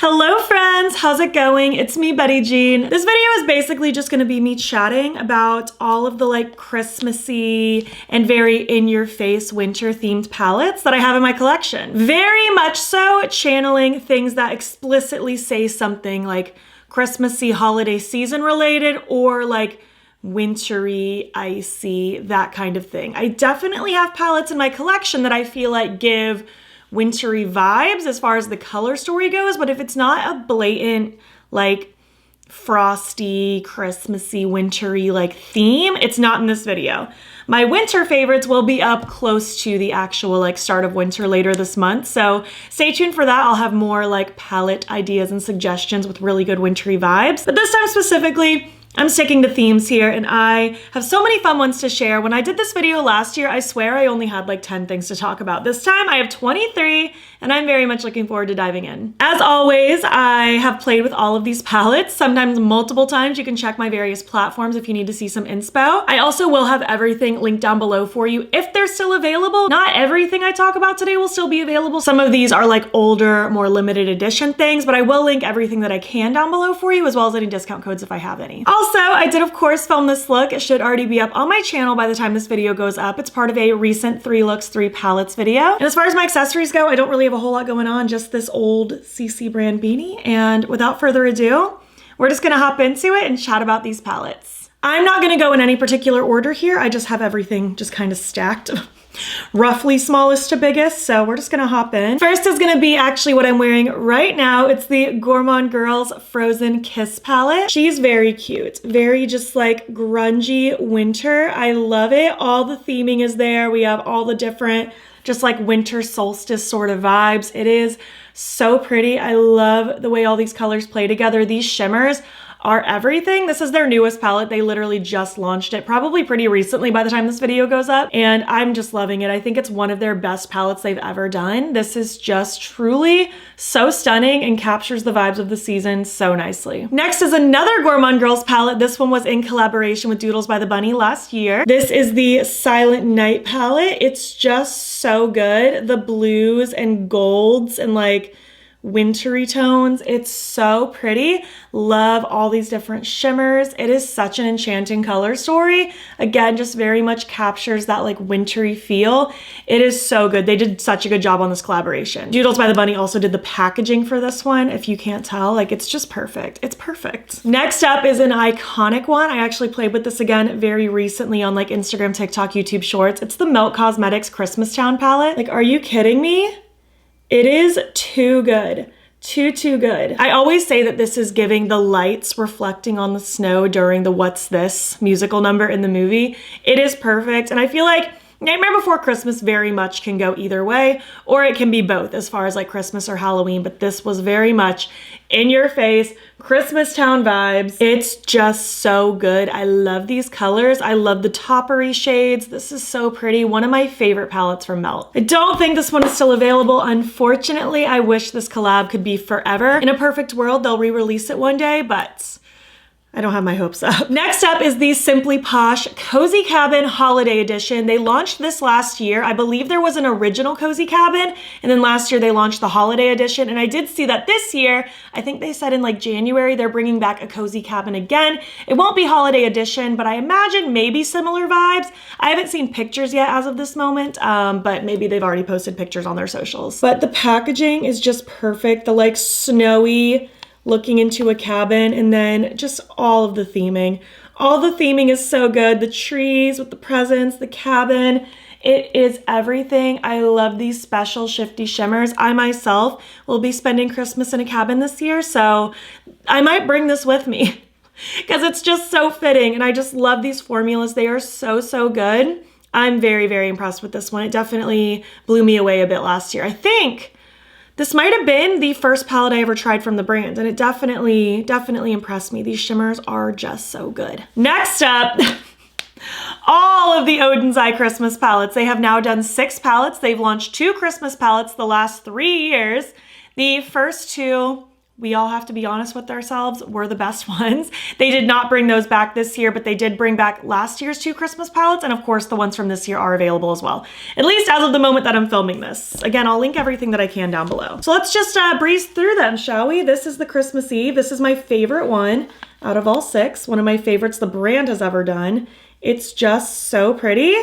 Hello friends, how's it going? It's me, Betty Jean. This video is basically just gonna be me chatting about all of the like Christmassy and very in-your-face winter themed palettes that I have in my collection. Very much so channeling things that explicitly say something like Christmassy holiday season related or like wintry, icy, that kind of thing. I definitely have palettes in my collection that I feel like give wintry vibes as far as the color story goes, but if it's not a blatant like frosty, Christmassy, wintry like theme, it's not in this video. My winter favorites will be up close to the actual like start of winter later this month, so stay tuned for that. I'll have more like palette ideas and suggestions with really good wintry vibes, but this time specifically I'm sticking to themes here, and I have so many fun ones to share. When I did this video last year, I swear I only had like 10 things to talk about. This time I have 23, and I'm very much looking forward to diving in. As always, I have played with all of these palettes, sometimes multiple times. You can check my various platforms if you need to see some inspo. I also will have everything linked down below for you if they're still available. Not everything I talk about today will still be available. Some of these are like older, more limited edition things, but I will link everything that I can down below for you, as well as any discount codes if I have any. Also, I did of course film this look. It should already be up on my channel by the time this video goes up. It's part of a recent 3 looks, 3 palettes video. And as far as my accessories go, I don't really have a whole lot going on, just this old CC brand beanie. And without further ado, we're just gonna hop into it and chat about these palettes. I'm not gonna go in any particular order here. I just have everything just kind of stacked. Roughly smallest to biggest, so we're just gonna hop in. First is gonna be actually what I'm wearing right now. It's the Gourmande Girls Frozen Kiss palette. She's very cute, very just like grungy winter. I love it. All the theming is there. We have all the different just like winter solstice sort of vibes. It is so pretty. I love the way all these colors play together. These shimmers are everything. This is their newest palette. They literally just launched it probably pretty recently by the time this video goes up, and I'm just loving it. I think it's one of their best palettes they've ever done. This is just truly so stunning and captures the vibes of the season so nicely. Next is another Gourmande Girls palette. This one was in collaboration with Doodles by the Bunny last year. This is the Silent Night palette. It's just so good. The blues and golds and like wintry tones. It's so pretty. Love all these different shimmers. It is such an enchanting color story. Again, just very much captures that like wintry feel. It is so good. They did such a good job on this collaboration. Doodles by the Bunny also did the packaging for this one. If you can't tell, like it's just perfect. It's perfect. Next up is an iconic one. I actually played with this again very recently on like Instagram, TikTok, YouTube Shorts. It's the Nomad Cosmetics Christmas Town palette. Like, are you kidding me? It is too good. Too good. I always say that this is giving the lights reflecting on the snow during the What's This musical number in the movie. It is perfect. And I feel like Nightmare Before Christmas very much can go either way, or it can be both as far as like Christmas or Halloween, but this was very much in your face, Christmas town vibes. It's just so good. I love these colors. I love the toppery shades. This is so pretty. One of my favorite palettes from Melt. I don't think this one is still available. Unfortunately, I wish this collab could be forever. In a perfect world, they'll re-release it one day, but I don't have my hopes up. Next up is the Simply Posh Cozy Cabin Holiday Edition. They launched this last year. I believe there was an original Cozy Cabin, and then last year they launched the Holiday Edition, and I did see that this year, I think they said in like January, they're bringing back a Cozy Cabin again. It won't be Holiday Edition, but I imagine maybe similar vibes. I haven't seen pictures yet as of this moment, but maybe they've already posted pictures on their socials. But the packaging is just perfect. The like snowy looking into a cabin, and then just all of the theming. All the theming is so good. The trees with the presents, the cabin, it is everything. I love these special shifty shimmers. I myself will be spending Christmas in a cabin this year, so I might bring this with me because it's just so fitting, and I just love these formulas. They are so good. I'm very impressed with this one. It definitely blew me away a bit last year. I think this might have been the first palette I ever tried from the brand, and it definitely impressed me. These shimmers are just so good. Next up, all of the Oden's Eye Christmas palettes. They have now done 6 palettes. They've launched 2 Christmas palettes the last 3 years. The first 2 we all have to be honest with ourselves, were the best ones. They did not bring those back this year, but they did bring back last year's 2 Christmas palettes, and of course the ones from this year are available as well. At least as of the moment that I'm filming this. Again, I'll link everything that I can down below. So let's just breeze through them, shall we? This is the Christmas Eve. This is my favorite one out of all 6. One of my favorites the brand has ever done. It's just so pretty.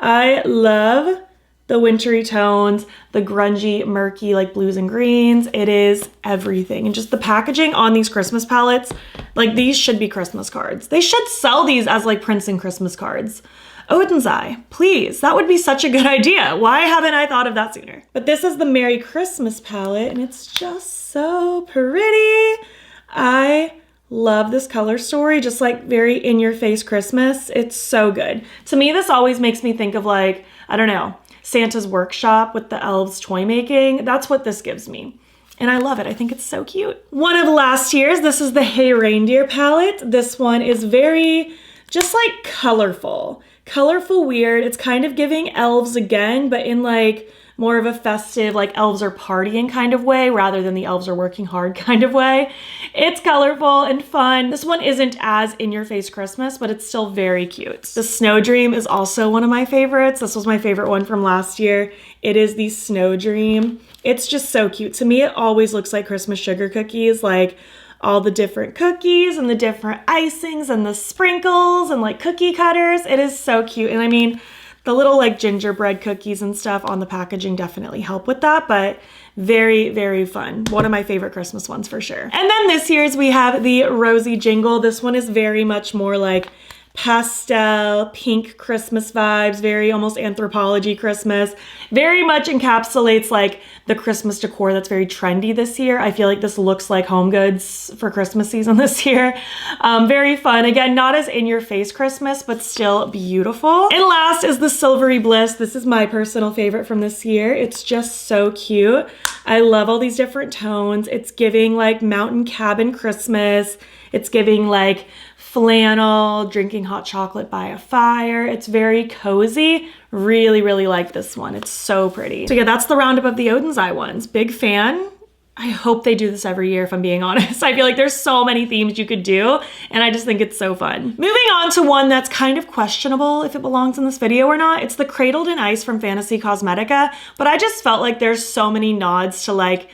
I love the wintry tones, the grungy, murky, like blues and greens. It is everything. And just the packaging on these Christmas palettes, like these should be Christmas cards. They should sell these as like prints and Christmas cards. Oden's Eye, please. That would be such a good idea. Why haven't I thought of that sooner? But this is the Merry Christmas palette, and it's just so pretty. I love this color story, just like very in-your-face Christmas. It's so good. To me, this always makes me think of like, I don't know, Santa's workshop with the elves toy making. That's what this gives me. And I love it. I think it's so cute. One of last year's, this is the Hey Reindeer palette. This one is very just like colorful. Colorful weird. It's kind of giving elves again, but in like more of a festive, like elves are partying kind of way rather than the elves are working hard kind of way. It's colorful and fun. This one isn't as in-your-face Christmas, but it's still very cute. The Snow Dream is also one of my favorites. This was my favorite one from last year. It is the Snow Dream. It's just so cute. To me, it always looks like Christmas sugar cookies, like all the different cookies and the different icings and the sprinkles and like cookie cutters. It is so cute. And I mean, the little like gingerbread cookies and stuff on the packaging definitely help with that, but very, very fun. One of my favorite Christmas ones for sure. And then this year's we have the Rosy Jingle. This one is very much more like pastel, pink Christmas vibes, very almost Anthropology Christmas. Very much encapsulates like the Christmas decor that's very trendy this year. I feel like this looks like home goods for Christmas season this year. Very fun. Again, not as in-your-face Christmas, but still beautiful. And last is the Silvery Bliss. This is my personal favorite from this year. It's just so cute. I love all these different tones. It's giving like mountain cabin Christmas. It's giving like flannel, drinking hot chocolate by a fire. It's very cozy. Really, really like this one. It's so pretty. So yeah, that's the roundup of the Oden's Eye ones. Big fan. I hope they do this every year, if I'm being honest. I feel like there's so many themes you could do, and I just think it's so fun. Moving on to one that's kind of questionable if it belongs in this video or not. It's the Cradled in Ice from Fantasy Cosmetica, but I just felt like there's so many nods to like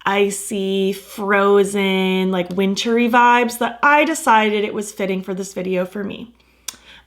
icy, frozen, like wintry vibes that I decided it was fitting for this video for me.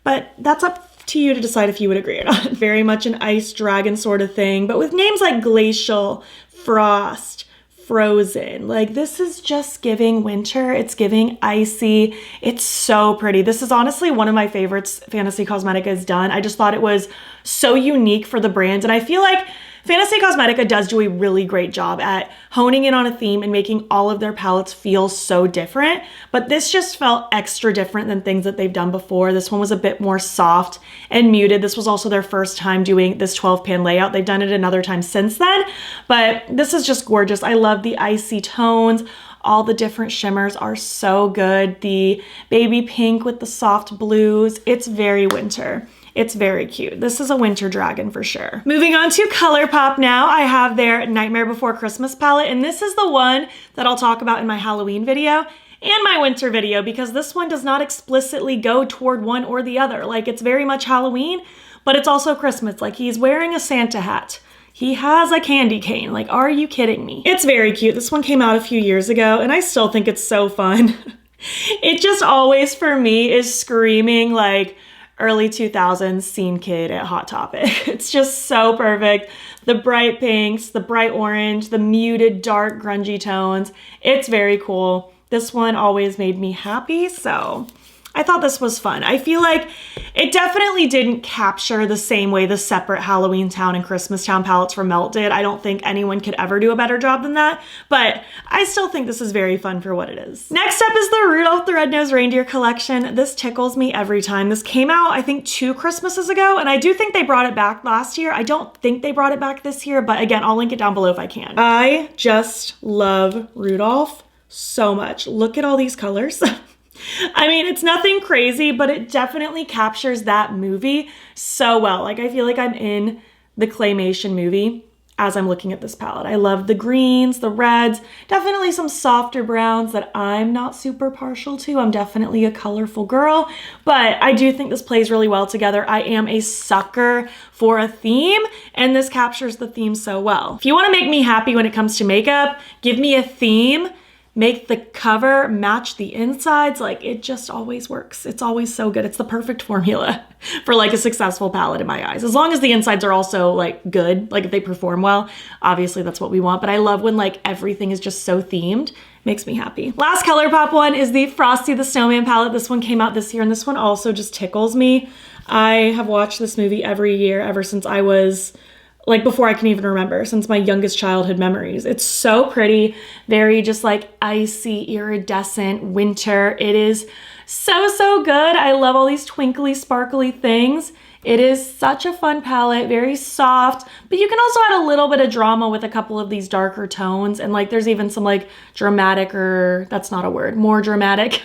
But that's up to you to decide if you would agree or not. Very much an ice dragon sort of thing, but with names like Glacial, Frost, Frozen. Like this is just giving winter. It's giving icy. It's so pretty. This is honestly one of my favorites Fantasy Cosmetica has done. I just thought it was so unique for the brand, and I feel like Fantasy Cosmetica does do a really great job at honing in on a theme and making all of their palettes feel so different, but this just felt extra different than things that they've done before. This one was a bit more soft and muted. This was also their first time doing this 12-pan layout. They've done it another time since then, but this is just gorgeous. I love the icy tones. All the different shimmers are so good. The baby pink with the soft blues. It's very winter. It's very cute. This is a winter dragon for sure. Moving on to ColourPop now, I have their Nightmare Before Christmas palette, and this is the one that I'll talk about in my Halloween video and my winter video, because this one does not explicitly go toward one or the other. Like, it's very much Halloween, but it's also Christmas. Like, he's wearing a Santa hat. He has a candy cane. Like, are you kidding me? It's very cute. This one came out a few years ago, and I still think it's so fun. It just always, for me, is screaming like early 2000s scene kid at Hot Topic. It's just so perfect. The bright pinks, the bright orange, the muted dark grungy tones. It's very cool. This one always made me happy, so I thought this was fun. I feel like it definitely didn't capture the same way the separate Halloween Town and Christmas Town palettes from Melt did. I don't think anyone could ever do a better job than that, but I still think this is very fun for what it is. Next up is the Rudolph the Red-Nosed Reindeer collection. This tickles me every time. This came out, I think, 2 Christmases ago, and I do think they brought it back last year. I don't think they brought it back this year, but again, I'll link it down below if I can. I just love Rudolph so much. Look at all these colors. I mean, it's nothing crazy, but it definitely captures that movie so well. Like, I feel like I'm in the claymation movie. as I'm looking at this palette. I love the greens, the reds, definitely some softer browns that I'm not super partial to. I'm definitely a colorful girl, but I do think this plays really well together. I am a sucker for a theme, and this captures the theme so well. If you want to make me happy when it comes to makeup, give me a theme, make the cover match the insides. Like, it just always works. It's always so good. It's the perfect formula for like a successful palette in my eyes. As long as the insides are also like good, like if they perform well, obviously that's what we want. But I love when like everything is just so themed. Makes me happy. Last ColourPop one is the Frosty the Snowman palette. This one came out this year, and this one also just tickles me. I have watched this movie every year ever since I was like before I can even remember, since my youngest childhood memories. It's so pretty, very just like icy, iridescent winter. It is so, so good. I love all these twinkly, sparkly things. It is such a fun palette, very soft, but you can also add a little bit of drama with a couple of these darker tones. And like there's even some like dramatic, or that's not a word, more dramatic,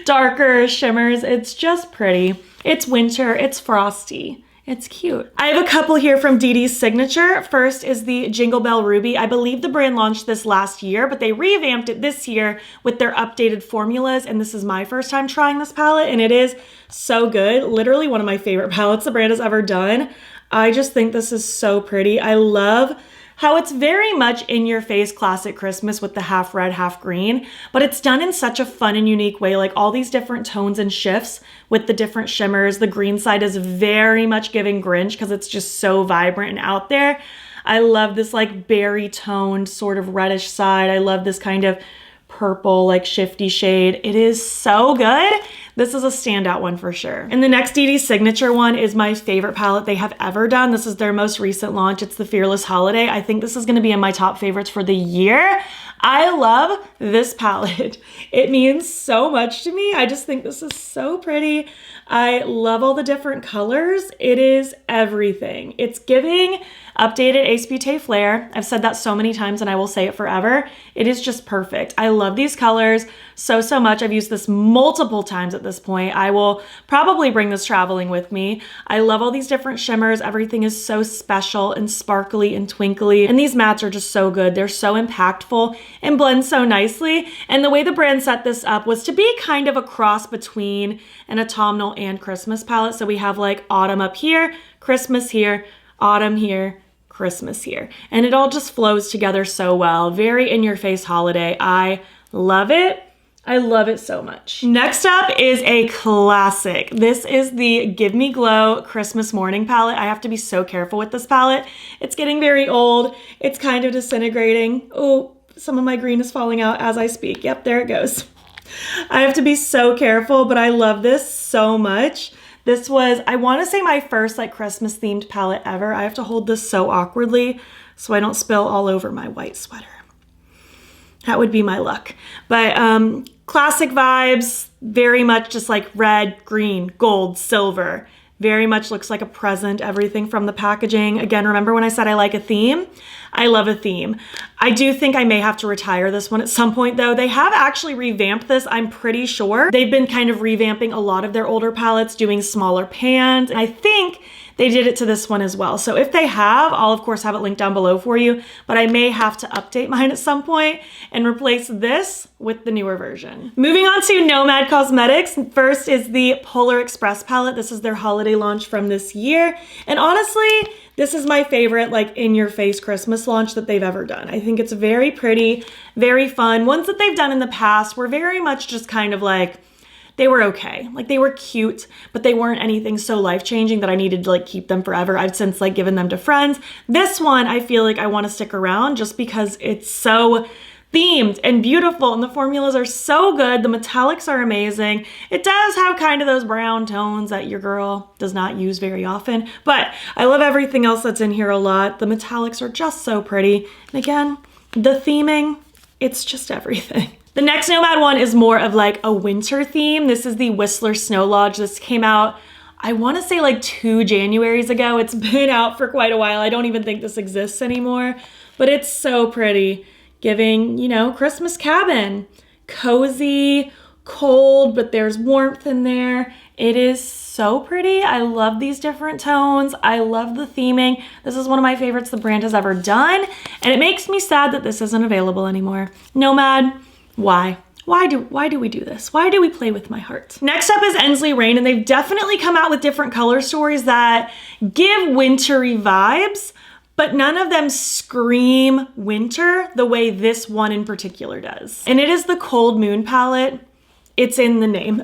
darker shimmers. It's just pretty. It's winter, it's frosty. It's cute. I have a couple here from Dede Signature. First is the Jingle Bell Ruby. I believe the brand launched this last year, but they revamped it this year with their updated formulas, and this is my first time trying this palette, and it is so good. Literally one of my favorite palettes the brand has ever done. I just think this is so pretty. I love how it's very much in your face classic Christmas with the half red, half green, but it's done in such a fun and unique way, like all these different tones and shifts with the different shimmers. The green side is very much giving Grinch because it's just so vibrant and out there. I love this like berry toned sort of reddish side. I love this kind of purple, like shifty shade. It is so good. This is a standout one for sure. And the next Dede Signature one is my favorite palette they have ever done. This is their most recent launch. It's the Fearless Holiday. I think this is gonna be in my top favorites for the year. I love this palette. It means so much to me. I just think this is so pretty. I love all the different colors. It is everything. It's giving updated Ace Beauté Flare. I've said that so many times and I will say it forever. It is just perfect. I love these colors so, so much. I've used this multiple times at this point. I will probably bring this traveling with me. I love all these different shimmers. Everything is so special and sparkly and twinkly. And these mattes are just so good. They're so impactful and blend so nicely. And the way the brand set this up was to be kind of a cross between an autumnal and Christmas palette. So we have like autumn up here, Christmas here, autumn here, Christmas here. And it all just flows together so well. Very in your face holiday. I love it. I love it so much. Next up is a classic. This is the Give Me Glow Christmas Morning palette. I have to be so careful with this palette. It's getting very old. It's kind of disintegrating. Oh, some of my green is falling out as I speak. Yep, there it goes. I have to be so careful, but I love this so much. This was, I want to say, my first like Christmas themed palette ever. I have to hold this so awkwardly so I don't spill all over my white sweater. That would be my luck. But classic vibes, very much just like red, green, gold, silver. Very much looks like a present, everything from the packaging. Again, remember when I said I like a theme? I love a theme. I do think I may have to retire this one at some point though. They have actually revamped this, I'm pretty sure. They've been kind of revamping a lot of their older palettes, doing smaller pans. And I think they did it to this one as well. So if they have, I'll of course have it linked down below for you, but I may have to update mine at some point and replace this with the newer version. Moving on to Nomad Cosmetics. First is the Polar Express palette. This is their holiday launch from this year. And honestly, this is my favorite like in-your-face Christmas launch that they've ever done. I think it's very pretty, very fun. Ones that they've done in the past were very much just kind of like, they were okay. Like they were cute, but they weren't anything so life-changing that I needed to like keep them forever. I've since like given them to friends. This one, I feel like I want to stick around just because it's so themed and beautiful and the formulas are so good. The metallics are amazing. It does have kind of those brown tones that your girl does not use very often, but I love everything else that's in here a lot. The metallics are just so pretty. And again, the theming, it's just everything. The next Nomad one is more of like a winter theme. This is the Whistler Snow Lodge. This came out, I want to say like 2 Januaries ago. It's been out for quite a while. I don't even think this exists anymore, but it's so pretty. Giving, you know, Christmas cabin, cozy, cold, but there's warmth in there. It is so pretty. I love these different tones. I love the theming. This is one of my favorites the brand has ever done, and it makes me sad that this isn't available anymore. Nomad, why? Why do we do this? Why do we play with my heart? Next up is Ensley Reign, and they've definitely come out with different color stories that give wintry vibes, but none of them scream winter the way this one in particular does. And it is the Cold Moon palette. It's in the name.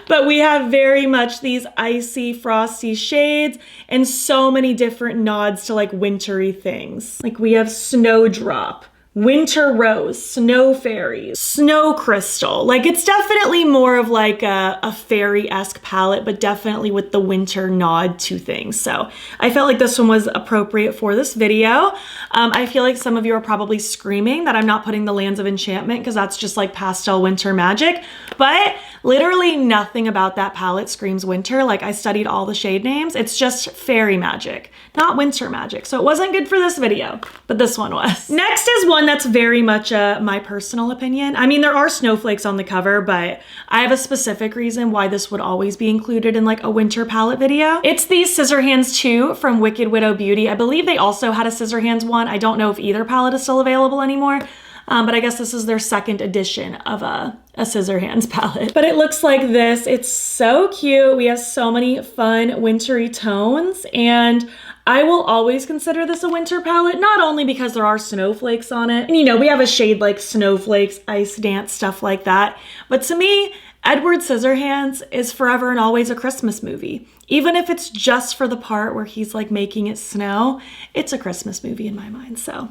But we have very much these icy, frosty shades and so many different nods to like wintry things. Like we have Snowdrop, Winter Rose, Snow Fairies, Snow Crystal. Like it's definitely more of like a fairy-esque palette, but definitely with the winter nod to things. So I felt like this one was appropriate for this video. I feel like some of you are probably screaming that I'm not putting the Lands of Enchantment because that's just like pastel winter magic, but literally nothing about that palette screams winter. Like I studied all the shade names. It's just fairy magic, not winter magic. So it wasn't good for this video, but this one was. Next is one that's very much my personal opinion. I mean, there are snowflakes on the cover, but I have a specific reason why this would always be included in like a winter palette video. It's the Scissor Hands 2 from Wicked Widow Beauty. I believe they also had a Scissor Hands 1. I don't know if either palette is still available anymore. But I guess this is their second edition of a Scissor Hands palette. But it looks like this. It's so cute. We have so many fun wintry tones, and I will always consider this a winter palette, not only because there are snowflakes on it, and you know, we have a shade like Snowflakes, Ice Dance, stuff like that, but to me, Edward Scissorhands is forever and always a Christmas movie. Even if it's just for the part where he's like making it snow, it's a Christmas movie in my mind. So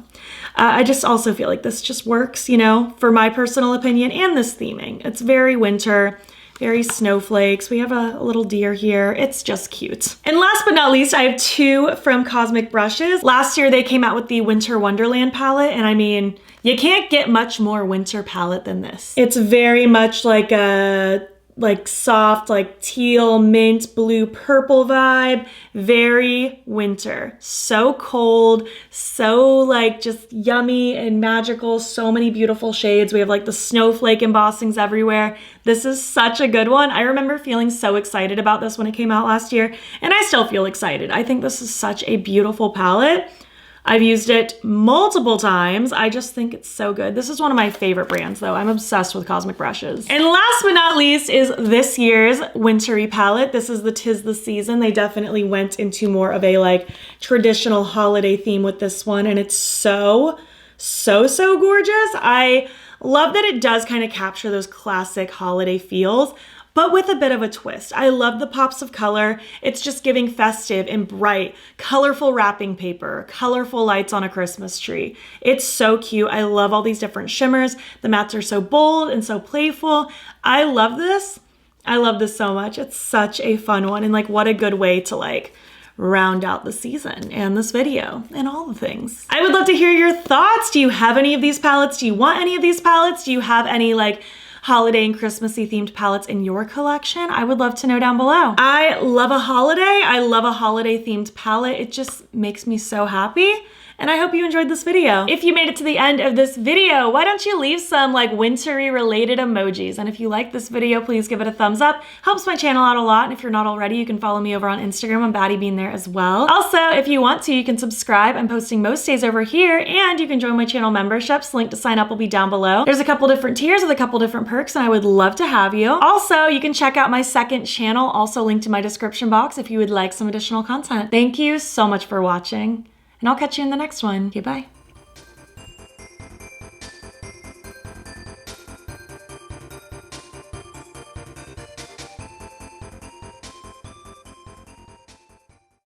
I just also feel like this just works, you know, for my personal opinion and this theming. It's very winter, very snowflakes. We have a little deer here. It's just cute. And last but not least, I have two from Cosmic Brushes. Last year they came out with the Winter Wonderland palette, and I mean, you can't get much more winter palette than this. It's very much like a soft, like teal, mint, blue, purple vibe. Very winter. So cold, so like just yummy and magical. So many beautiful shades. We have like the snowflake embossings everywhere. This is such a good one. I remember feeling so excited about this when it came out last year, and I still feel excited. I think this is such a beautiful palette. I've used it multiple times. I just think it's so good. This is one of my favorite brands though. I'm obsessed with Cosmic Brushes. And last but not least is this year's wintry palette. This is the 'Tis the Season. They definitely went into more of a like traditional holiday theme with this one, and it's so gorgeous. I love that it does kind of capture those classic holiday feels, but with a bit of a twist. I love the pops of color. It's just giving festive and bright, colorful wrapping paper, colorful lights on a Christmas tree. It's so cute. I love all these different shimmers. The mattes are so bold and so playful. I love this. I love this so much. It's such a fun one, and like what a good way to like round out the season and this video and all the things. I would love to hear your thoughts. Do you have any of these palettes? Do you want any of these palettes? Do you have any like holiday and Christmassy themed palettes in your collection? I would love to know down below. I love a holiday. I love a holiday themed palette. It just makes me so happy. And I hope you enjoyed this video. If you made it to the end of this video, why don't you leave some like wintry related emojis? And if you like this video, please give it a thumbs up. Helps my channel out a lot. And if you're not already, you can follow me over on Instagram. I'm BATTYBEAN there as well. Also, if you want to, you can subscribe. I'm posting most days over here, and you can join my channel memberships. Link to sign up will be down below. There's a couple different tiers with a couple different perks, and I would love to have you. Also, you can check out my second channel, also linked in my description box if you would like some additional content. Thank you so much for watching, and I'll catch you in the next one. Okay, bye.